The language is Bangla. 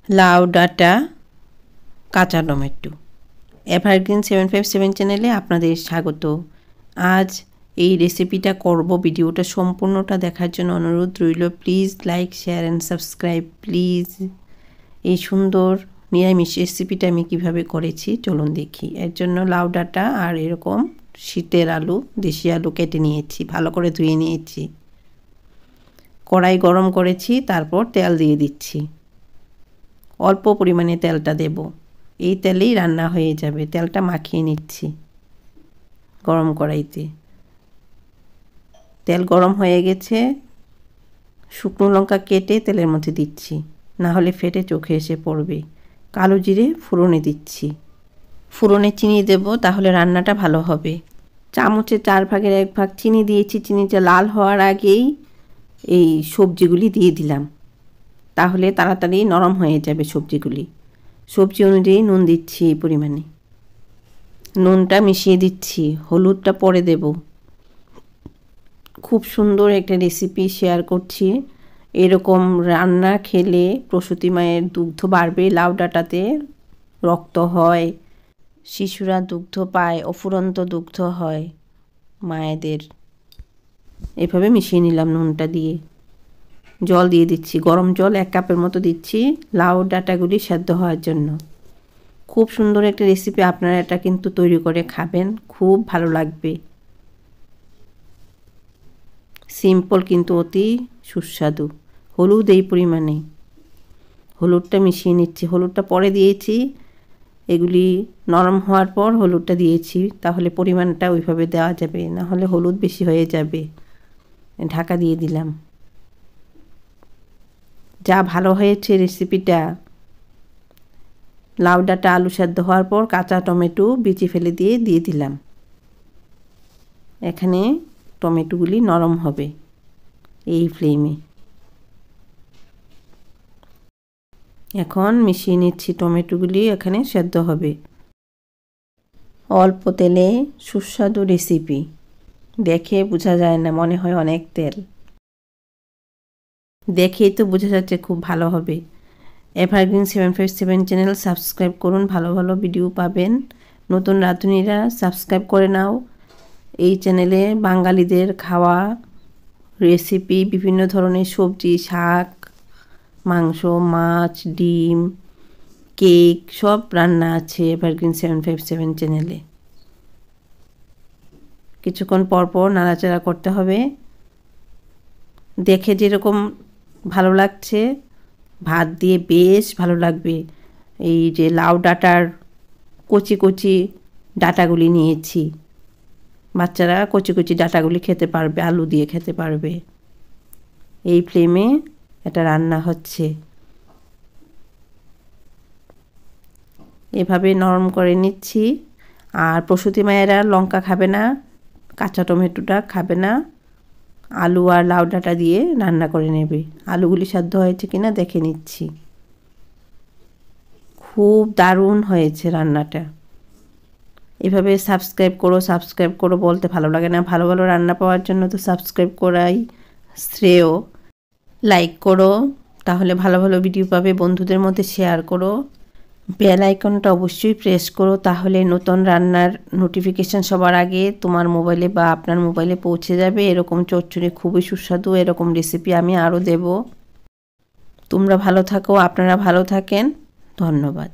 লাউ ডাঁটা কাঁচা টমেটো। এভারগ্রিন 757 চ্যানেলে আপনাদের স্বাগত। আজ এই রেসিপিটা করব। ভিডিওটা সম্পূর্ণটা দেখার জন্য অনুরোধ রইল। Please like, share and subscribe please. এই সুন্দর নিরামিষ রেসিপিটা আমি কিভাবে করেছি চলুন দেখি। এর জন্য লাউ ডাঁটা আর এরকম শীতের আলু, দেশি আলু কেটে নিয়েছি, ভালো করে ধুয়ে নিয়েছি। কড়াই গরম করেছি, তারপর তেল দিয়ে দিচ্ছি। অল্প পরিমাণে তেলটা দেব, এই তেলেই রান্না হয়ে যাবে। তেলটা মাখিয়ে নিচ্ছি গরম কড়াইতে। তেল গরম হয়ে গেছে, শুকনো লঙ্কা কেটে তেলের মধ্যে দিচ্ছি, না হলে ফেটে চোখে এসে পড়বে। কালো জিরে ফোড়নে দিচ্ছি। ফোড়নে চিনি দেব, তাহলে রান্নাটা ভালো হবে। চামচে 4 ভাগের 1 ভাগ চিনি দিয়েছি। চিনিটা লাল হওয়ার আগেই এই সবজিগুলি দিয়ে দিলাম, তাহলে তাড়াতাড়ি নরম হয়ে যাবে সবজিগুলি। সবজি অনুযায়ী নুন দিচ্ছি এই পরিমাণে। নুনটা মিশিয়ে দিচ্ছি, হলুদটা পরে দেব। খুব সুন্দর একটা রেসিপি শেয়ার করছি। এরকম রান্না খেলে প্রসূতি মায়ের দুগ্ধ বাড়বে। লাউ ডাঁটাতে রক্ত হয়, শিশুরা দুগ্ধ পায়, অফুরন্ত দুগ্ধ হয় মায়েদের। এভাবে মিশিয়ে নিলাম নুনটা দিয়ে। জল দিয়ে দিচ্ছি, গরম জল 1 কাপের মতো দিচ্ছি লাউ ডাঁটাগুলি সেদ্ধ হওয়ার জন্য। খুব সুন্দর একটা রেসিপি, আপনারা এটা কিন্তু তৈরি করে খাবেন, খুব ভালো লাগবে। সিম্পল কিন্তু অতি সুস্বাদু। হলুদ এই পরিমাণে, হলুদটা মিশিয়ে নিচ্ছি। হলুদটা পরে দিয়েছি, এগুলি নরম হওয়ার পর হলুদটা দিয়েছি, তাহলে পরিমাণটা ওইভাবে দেওয়া যাবে, না হলে হলুদ বেশি হয়ে যাবে। ঢাকা দিয়ে দিলাম। যা ভালো হয়েছে রেসিপিটা। লাউ ডাঁটা আলু সেদ্ধ হওয়ার পর কাঁচা টমেটো বিচি ফেলে দিয়ে দিলাম। এখানে টমেটোগুলি নরম হবে এই ফ্লেমে। এখন মিশিয়ে নিচ্ছি, টমেটোগুলি এখানে সেদ্ধ হবে। অল্প তেলে সুস্বাদু রেসিপি, দেখে বোঝা যায় না, মনে হয় অনেক তেল। দেখেই তো বোঝা যাচ্ছে খুব ভালো হবে। এভারগ্রিন 757 চ্যানেল সাবস্ক্রাইব করুন, ভালো ভালো ভিডিও পাবেন। নতুন রাঁধুনিরা সাবস্ক্রাইব করে নাও। এই চ্যানেলে বাঙালিদের খাওয়া রেসিপি, বিভিন্ন ধরনের সবজি, শাক, মাংস, মাছ, ডিম, কেক সব রান্না আছে এভারগ্রিন 757 চ্যানেলে। কিছুক্ষণ পর পর নাড়াচাড়া করতে হবে। দেখে যেরকম ভালো লাগছে, ভাত দিয়ে বেশ ভালো লাগবে। এই যে লাউ ডাঁটার কচি কচি ডাঁটাগুলি নিয়েছি, বাচ্চারা কচি কচি ডাঁটাগুলি খেতে পারবে, আলু দিয়ে খেতে পারবে। এই ফ্লেমে এটা রান্না হচ্ছে। এভাবে নরম করে নিচ্ছি। আর প্রসূতি মায়েরা লঙ্কা খাবে না, কাঁচা টমেটোটা খাবে না, আলু আর লাউ ডাঁটা দিয়ে রান্না করে নেবে। আলুগুলি সেদ্ধ হয়েছে কিনা দেখে নিচ্ছি। খুব দারুণ হয়েছে রান্নাটা। এভাবে সাবস্ক্রাইব করো বলতে ভালো লাগে না। ভালো ভালো রান্না পাওয়ার জন্য তো সাবস্ক্রাইব করাই শ্রেয়। লাইক করো, তাহলে ভালো ভালো ভিডিও পাবে। বন্ধুদের মধ্যে শেয়ার করো। বেল আইকনটা অবশ্যই প্রেস করো, তাহলে নতুন রান্নার নোটিফিকেশান সবার আগে তোমার মোবাইলে বা আপনার মোবাইলে পৌঁছে যাবে। এরকম চচ্চড়ি খুবই সুস্বাদু, এরকম রেসিপি আমি আরও দেব। তোমরা ভালো থাকো, আপনারা ভালো থাকেন। ধন্যবাদ।